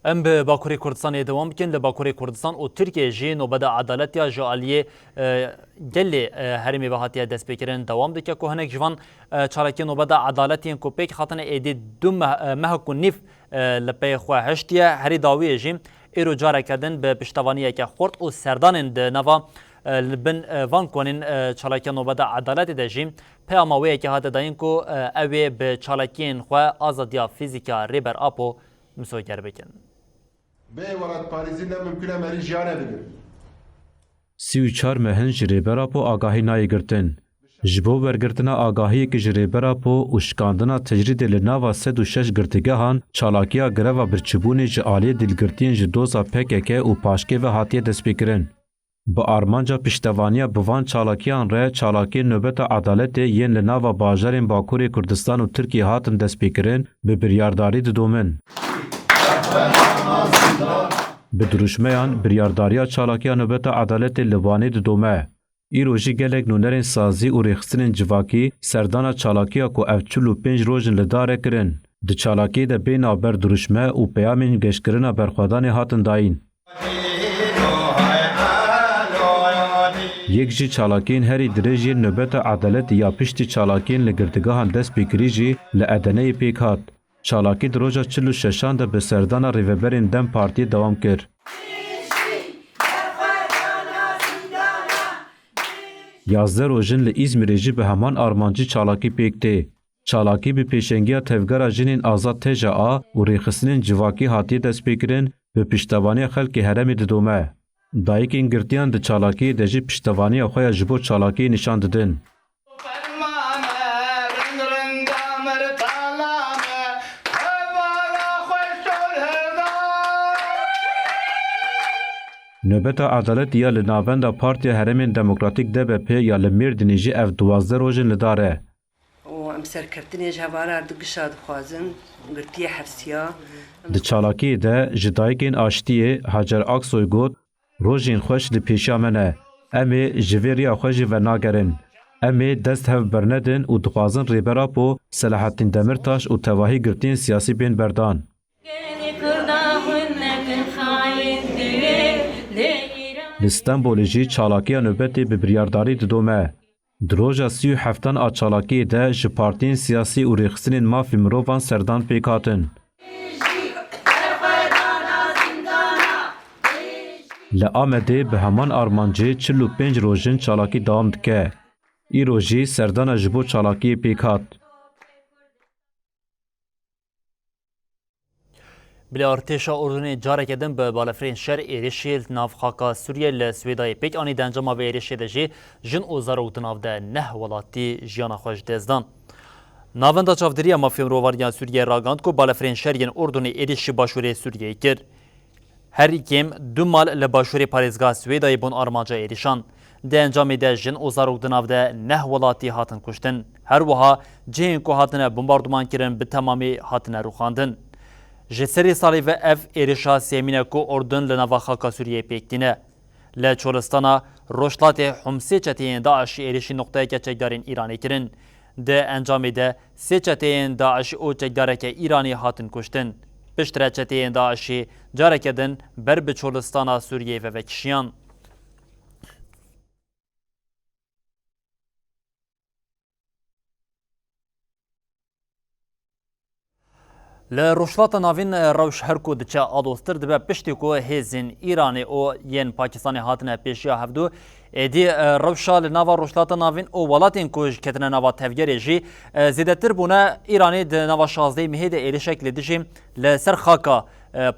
Em bi Bakurê Kurdistanê dewam bikin. Li Bakurê Kurdistan û Tirkiye jî nobeda adaletiya ji aliyê gelê herêmê ve hatiye destpêkirin dewam dike ku hinek ji van çalakî nobeda adaletiyên ku pêk hatine êdî du mehek û nîv li pê xwe heştiye herî dawiyê jî îro careke din bi piştevaniyeke xort û serdanên di nava li bin van konên çalakiya nobeda adeletê de jî peyama wêyekê hate dayîn ku ew ê bi çalakiyên xwe azadiya fîzîka rêber apo misoger bikin. Bê welat parêzî ne mümkün e merî jiyane bibin. 34 mehin ji rêbera po agahî nayê girtin. Ji bo wergirtina agahiyekî ji rêbera po û şikandina tecrîdê li nava 106 girtîgehan, çalakiya greva birçîbûnê ji aliyê dîlgirtiyên ji doza PKK û paşkê ve hatiye destpêkirin. Bi armanca piştevaniya bi van çalakiyan re çalakiyên nöbeta adeletê yên li nava bajarên Bakurê Kurdistan û Tirkiye hatin destpêkirin bi biryardarî didomin. Bi duruşmeyan biryardariya çalakiya nöbeta adeletê li Wanê didome. Îro jî gelek nûnerên sazî û rêxistinên civakî serdana çalakiya ku ev 45 rojin li darê kirin. Di çalakiyê de bê navber duruşme û peyamên geşkirina berxwedanê hatin dayîn. Yek jî çalakiyên herî dirêjiyên nöbeta adeletê ya piştî çalakiyên li girtîgehan destpêkirî jî li Edeneyê pêk hat. Çalakî di roja 46 de bi serdana rêveberên Dem Partiyê dewam kir. Yazde rojin li İzmirê jî bi heman armancî çalakî pêk tê. Çalakî bi pêşengiya tevgera jinên azad têja a û rêxistinên civakî hatiye destpêkirin bi piştevaniya xelkê herêmê didome. Dayîkên girtiyan di çalakiyê de jî piştevaniya xwe ya ji bo çalakiyê nîşan didin. نوبتا عدالت یا لناوندا پارتیا هرمین دموکراتیک DBP یا لمیردنی جی اف 12 روژن لداره. و ام سرکرتنی جوار اردگشاد خوازن گرتی حفسیا. د چالاکی ده جدایگین آشتیه هاجر آکسوی گود روژین خوش دی پیشا منه. امی جویریا خوشی و ناگرن. امی دست هف برندن و دخوازن ریبرا پو صلاح الدین دمرتاش و تواهی گرتین سیاسی بین بردان. لستانبول جی چالاکی نوبتی به بریارداری ددومه. دروژا 37 آ چالاکی ده ج پارتین سیاسی و ریخستنین مافی مروان سردان پیکاتن. لآمده به همان آرمانجی 45 روژن چالاکی دام دکه. ای روژی سردان جبو چالاکی پیکات. بلا ارتشا اردن جارک دن به بالافرین شهر ایریشی ناف خاکا سوریه لسویدای پیک آنی دنجاما به ایریشی دجی جن اوزار و دناف ده نه ولاتی جیانا خوش دزدان. ناوندا چافدری مافیم رواریان سوریه راگاند کو بالافرین شهر اردن ایریشی باشوری سوریه کرد. هر یکیم دو مال لباشوری پاریزگاه سویدای بون آرمانجا ایریشان. ده انجامی ده جن اوزار و دناف ده نه ولاتی هاتن کشتن. هر وها جین کو هاتن بمباردمان کرن به تمامی هاتن روخاندن. جسری سالی و اف ایرشا سیمینه کو اردن لنوا خاکا سوریه پیکتینه. لچولستانا روشلات حمسی چتین داعش ایرشی نقطه که چکدارین ایرانی کرن. ده انجامی ده سی چتین داعش او چکداره که ایرانی هاتن کشتن. پشتره چتین داعشی جاره کدن بر به چولستانا سوریه و وکشیان. لروشلات ناوین روش هرکو دچا آدوستر دبه پشتی کو هزین ایرانی او ین پاکستانی هاتنه پیشیا هفدو ادی روشا لناوا روشلات ناوین او ولاتین کوج کتنه ناوا تفگری جی زیدتر بونه ایرانی د ناوا 16 مهد ایلی شکل دجیم لسر خاکا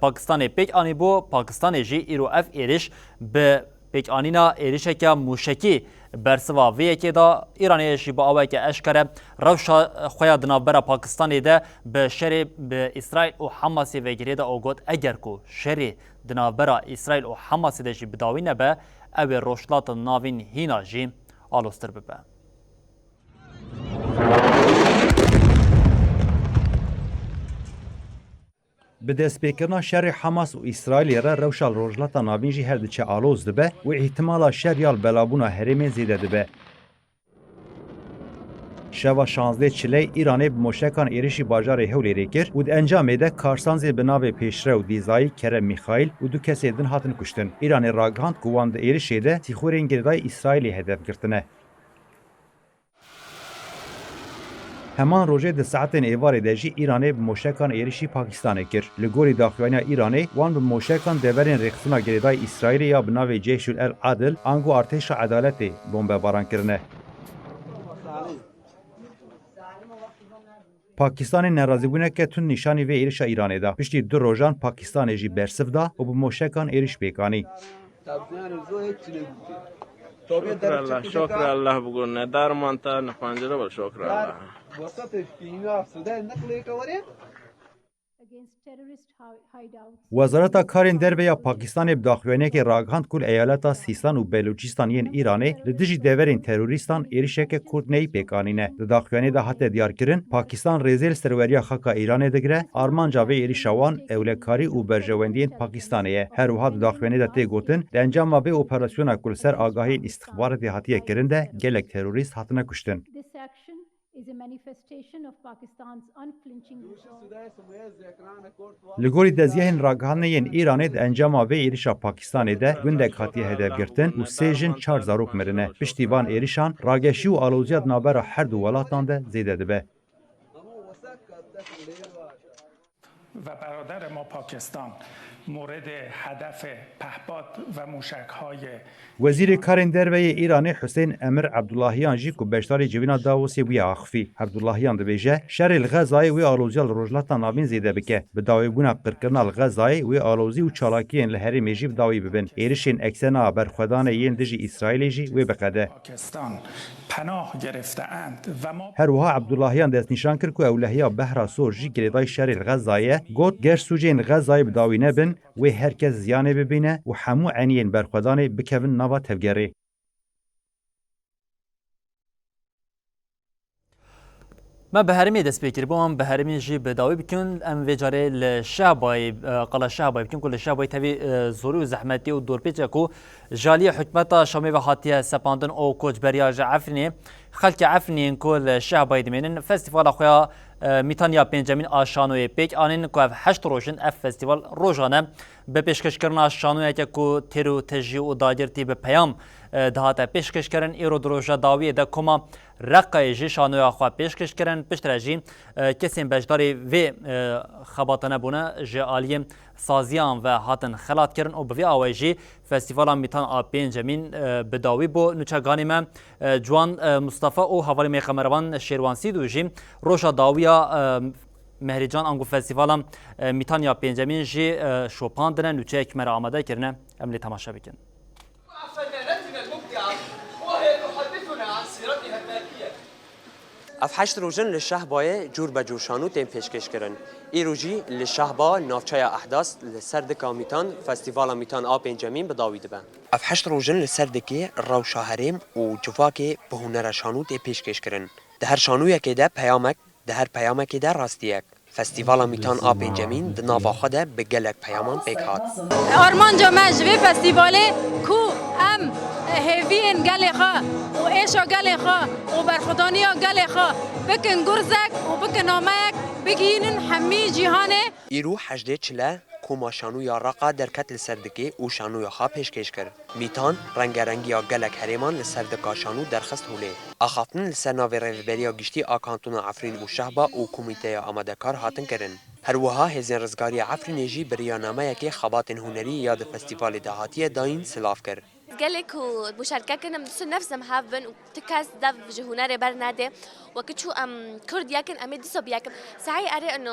پاکستانی پیک آنی بو پاکستانی جی ایرو اف ایریش به پیک آنینا ایریشکا موشکی برسوا وی که دا ایرانی شی با اوای که اشکره روشا خویا دنابرا پاکستانی ده به شر به اسرائیل و حماس وگیری دا اوگوت اگر کو شر دنابرا اسرائیل و حماس ده جی بداوینه به او روشلات ناوین هینا جی آلوستر ببه. به دستپیکرنا شر حماس و اسرائیل را روشال روجلاتا ناوین جی هر دچه آلوز دبه و احتمالا شر یال بلابونا هرمین زیده دبه. شوا 16 چلی ایرانی به موشکان ایریشی باجار هولی ریکر و ده انجام ده کارسانزی به ناو پیشره و دیزایی کرم میخائیل و دو کسی دن هاتن کشتن. ایرانی راگهاند گوان ده ایریشی ده تیخورین گردای اسرائیلی هدف گرتنه. همان روزه ده ساعتین ایواری دجی ایرانی به موشکان ایریشی پاکستان کر. لگوری داخلوانی ایرانی وان به موشکان دورین رخصونا گردای اسرائیلی یا به ناو جیش العدل آنگو ارتش عدالتی بمب باران کرنه. پاکستان ناراضی بونه که تون نشانی و ایرش ایرانی دا. پشتی دو روزان پاکستان جی برسف دا و به موشکان ایرش بیکانی. شکر الله بگونه در منطقه نخوانجره با شکر الله. وزارت کارین دربیا پاکستان بداخوانه که راگهاند کل ایالت سیستان و بلوچستان ین ایرانی لدیجی دیورین تروریستان ایریشه که کرد نی پیکانینه. داخوانه ده حتی دیار کرن پاکستان رزیل سروریا خاکا ایرانی دگره آرمان جاوی ایریشوان اولکاری و برجواندین پاکستانیه. هر وها داخوانه ده تی گوتن ده انجام ما به اپراسیون کل سر آگاهی استخبارات هاتیه کرنده گلک تروریست هاتنه کشتن. لگوری دزیهن راگهانه ین ایرانی ده انجام آوه ایریشا پاکستانی ده گندک هاتیه هدف گرتن و سیجن 4 زاروک مرنه. پشتیوان ایریشان راگشی و آلوزیاد نابرا هر دو ولاتان ده زیده دبه. و برادر ما پاکستان مورد هدف پهپاد و موشک‌های وزیر کارین دروی ایرانی حسین امر عبداللهیان جی کو بشتاری جوینا داوسی بوی آخفی. عبداللهیان دبیجه شر الغزای و آلوزی الرجلات ناوین زیده بکه. بداوی بونا قرکرنا الغزای و آلوزی و چالاکین لهری میجی بداوی ببن. ایرشین اکسنا برخودان ین دجی اسرائیلی جی و بقده. پاکستان پناه گرفته‌اند و ما هروها عبداللهیان دست نشان کرد که اولهیا بهرا سور جی گریدای شهر غزایه گوت گر سوجین غزای بداوی نبن و هر کس زیانه ببینه و همو عنین برخودانه بکوین نوا تفگری. ما بهرمی دست بکر بوم بهرمی جی بداوی بکن ام وجاره لشعبای قلا شعبای بکن کل شعبای تبی زوری و زحمتی و دور پیچه کو جالی حکمت شامی و خاطیه سپاندن او کوچ بریاج عفنی خلق عفنی کل شعبای دمینن فستیوال خویا میتانیا پنجمین آشانوی پیک آنین که 8 روزن اف فستیوال روزانه به پیشکش کردن آشانوی که کو تیرو تجیو و داگرتی به پیام دهات پیشکش کردن ایرو دروژه داوی ده کما رقای جی شانوی خوا پیشکش کردن پشترجی کسی بجداری و خباتنه بونه جالی سازیان و هاتن خلات کردن و به آویجی فستیوال میتان آ پنجمین بداوی بو نوچگانی ما جوان مصطفی او حوالی میقمروان شیروانسی دوجی روشا داویا مهرجان انگو فستیوال میتان پنجمین جی شوپان دنه نوچه اکمر آماده کرنه املی تماشا بکن. اف 8 روزن للشهبای جور بجور شانو تیم پیشکش کرن. ای روزی للشهبا نافچای احداث لسردکا میتان فستیوالا میتان آ پنجمین بداوی دبن. اف 8 روزن لسردکی راو شاهریم و جواکی به هنر شانو تیم پیشکش کرن. ده هر شانوی که ده پیامک ده هر پیامک ده راستیک. فستیوالا میتان آ پنجمین ده ناوا خدا به گلک پیامان پیک هات. آرمان جامع جوی فستیواله کو ام هیوین گلی خا و ایشا گلی خا و برخودانیا گلی خا بکن گرزک و بکن آمک بگینن همی جیهانه. ایرو 18 چله کوما شانویا راقا درکت لسردکی و شانویا خا پیشکش کرد. میتان رنگارنگیا گلک هریمان لسردکا شانو درخست هوله. آخافتن لسر ناوی ریوبریا گشتی آکانتون عفرین و شهبا و کمیته آمادکار هاتن کرن. هر وها هزین رزگاری عفرین جی بریانامه یکی خبات هنری یاد فستیوال دهاتی داین سلاف کرد. قالك ومشاركة كنا مدرسون نفس محبن وتكاس دف جهوناري برنادي وكتشو كرد ياكن دسو بياكن سعي أري إنه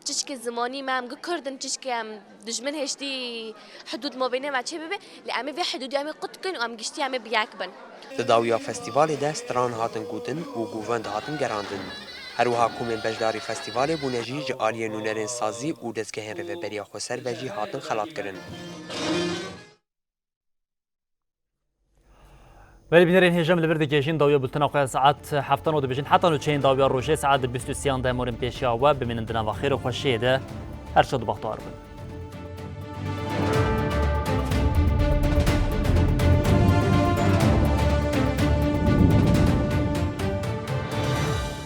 تشكي زماني ما كردن تشكي دجمن هشتي حدود ما بينه مع شيء ببي لأمي في حدود أمي قطكن جشتي أمي بياكبن. تداويا فستیوال ده ستران هاتن گوتن و گووند هاتن گراندن. هر وها کومن بجداری فستیوال بونجی جالی نونرن سازی و دستگاه ریوبریا خسر بجی هاتن خلات کردن. ولی بنرین هجام لبرد کشین داویا بولتنا قیاس ساعت 7 و دبیجین حتی نوچین داویا روشه ساعت 23 ده مورن پیشیا و بمینن دنا و خیر و خوشیده هر شد بختار بود.